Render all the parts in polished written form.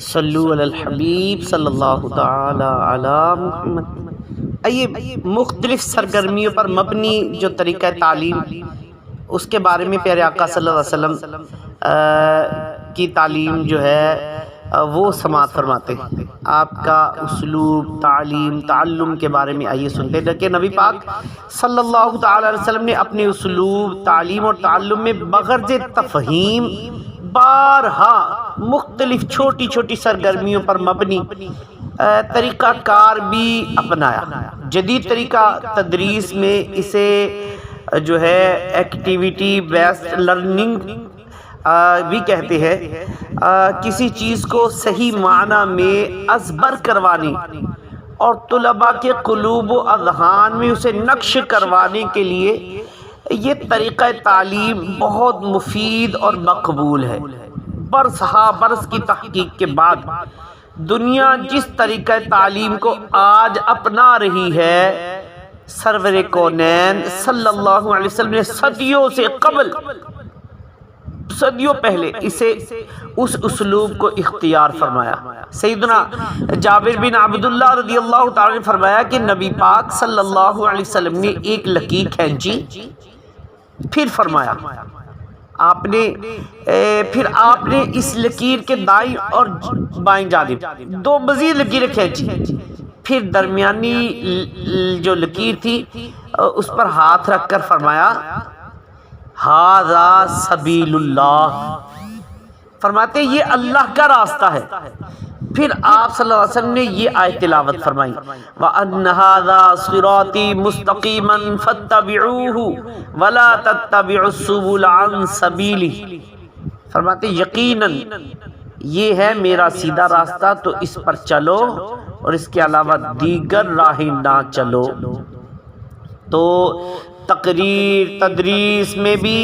صلو علی الحبیب صلی اللہ تعالی علی محمد۔ آئیے مختلف سرگرمیوں پر مبنی جو طریقہ تعلیم، اس کے بارے میں پیارے آقا صلی اللہ علیہ وسلم کی تعلیم جو ہے وہ سماعت فرماتے ہیں۔ آپ کا اسلوب تعلیم تعلم کے بارے میں آئیے سنتے ہیں کہ نبی پاک صلی اللہ تعالی علیہ وسلم نے اپنے اسلوب تعلیم اور تعلم میں بغرض تفہیم بارہا مختلف چھوٹی چھوٹی سرگرمیوں پر مبنی طریقہ کار بھی اپنایا۔ جدید طریقہ تدریس میں اسے جو ہے ایکٹیویٹی بیسڈ لرننگ بھی کہتے ہیں۔ کسی چیز کو صحیح معنی میں ازبر کروانے اور طلباء کے قلوب و اذہان میں اسے نقش کروانے کے لیے یہ طریقہ تعلیم بہت مفید اور مقبول ہے۔ برس ہا برس کی تحقیق کے بعد دنیا جس طریقہ تعلیم کو آج اپنا رہی ہے، سرور کونین صلی اللہ علیہ وسلم نے صدیوں پہلے اس اسلوب کو اختیار فرمایا۔ سیدنا جابر بن عبداللہ رضی اللہ تعالی نے فرمایا کہ نبی پاک صلی اللہ علیہ وسلم نے ایک لکیر کھینچی، پھر فرمایا آپ نے اس لکیر کے دائیں اور بائیں جانب دو مزید لکیریں کھینچی، پھر درمیانی جو لکیر تھی اس پر ہاتھ رکھ کر فرمایا ھذا سبیل اللہ، فرماتے یہ اللہ کا راستہ ہے۔ پھر آپ صلی اللہ علیہ وسلم نے یہ آیت تلاوت فرمائی وَأَنَّ هَذَا صِرَاطِي مُسْتَقِيمًا فَاتَّبِعُوهُ وَلَا تَتَّبِعُوا السُّبُلَ عَن سَبِيلِهِ، فرماتے یقیناً یہ ہے میرا سیدھا راستہ، تو اس پر چلو اور اس کے علاوہ دیگر راہیں نہ چلو۔ تو تقریر تدریس میں بھی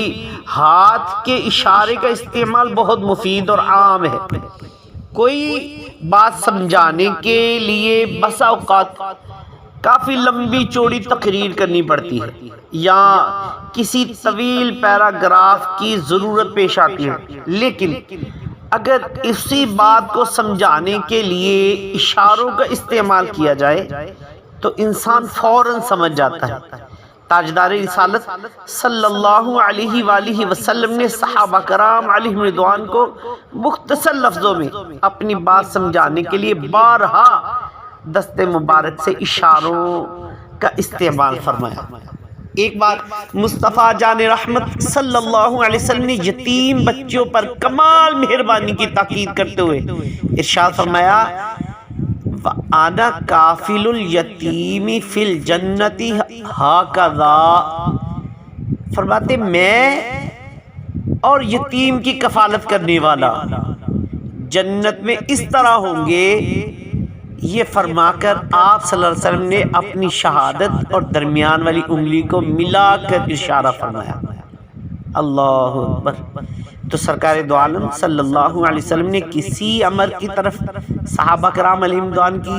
ہاتھ کے اشارے کا استعمال بہت مفید اور عام ہے۔ کوئی بات سمجھانے کے لیے بسا اوقات کافی لمبی چوڑی تقریر کرنی پڑتی ہے یا کسی طویل پیراگراف کی ضرورت پیش آتی ہے، لیکن اگر اسی بات کو سمجھانے کے لیے اشاروں کا استعمال کیا جائے تو انسان فوراً سمجھ جاتا ہے۔ تاجدار رسالت صلی اللہ علیہ وآلہ وسلم نے صحابہ کرام علیہم رضوان کو مختصر لفظوں میں اپنی بات سمجھانے کے لیے بارہا دست مبارک سے اشاروں کا استعمال فرمایا۔ ایک بار مصطفیٰ جان رحمت صلی اللہ علیہ وسلم نے یتیم بچوں پر کمال مہربانی کی تاکید کرتے ہوئے ارشاد فرمایا وَأَنَا كَافِلُ الْيَتِيمِ فِي الْجَنَّةِ هَكَذَا، فرماتے میں اور یتیم کی کفالت کرنے والا جنت میں اس طرح ہوں گے۔ یہ فرما کر آپ صلی اللہ علیہ وسلم نے اپنی شہادت اور درمیان والی انگلی کو ملا کر اشارہ فرمایا۔ اللہ اکبر۔ تو سرکار دو عالم صلی اللہ علیہ وسلم نے کسی امر کی طرف صحابہ کرام علیہم رضوان کی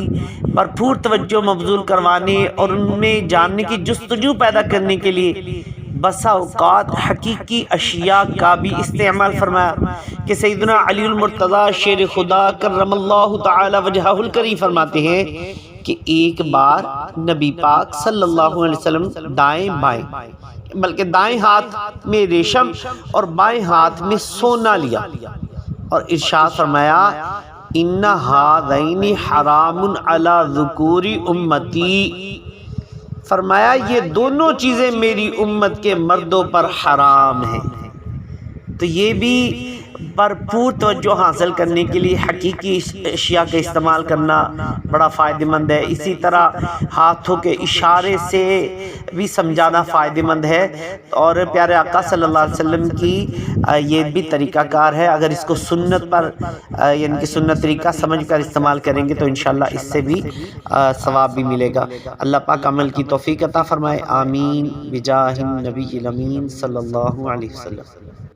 بھرپور توجہ مبذول کروانے اور ان میں جاننے کی جستجو پیدا کرنے کے لیے بسا اوقات حقیقی اشیاء کا بھی استعمال فرمایا کہ سیدنا علی المرتضیٰ شیر خدا کرم اللہ تعالی وجہہ الکریم فرماتے ہیں کہ ایک بار نبی پاک صلی اللہ علیہ وسلم دائیں بائیں بلکہ دائیں ہاتھ میں ریشم اور بائیں ہاتھ میں سونا لیا اور ارشاد فرمایا ان ھذین حرام علی ذکور امتی، فرمایا یہ دونوں چیزیں میری امت کے مردوں پر حرام ہیں۔ تو یہ بھی بھرپور توجہ حاصل کرنے کے لیے حقیقی اشیاء کا استعمال کرنا بڑا فائدہ مند ہے۔ اسی طرح ہاتھوں کے اشارے سے بھی سمجھانا فائدہ مند ہے، اور پیارے آقا صلی اللہ علیہ وسلم کی یہ بھی طریقہ کار ہے۔ اگر اس کو سنت پر یعنی کہ سنت طریقہ سمجھ کر استعمال کریں گے تو انشاءاللہ اس سے بھی ثواب بھی ملے گا۔ اللہ پاک عمل کی توفیق عطا فرمائے، آمین بجاہ النبی الامین صلی اللہ علیہ وسلم۔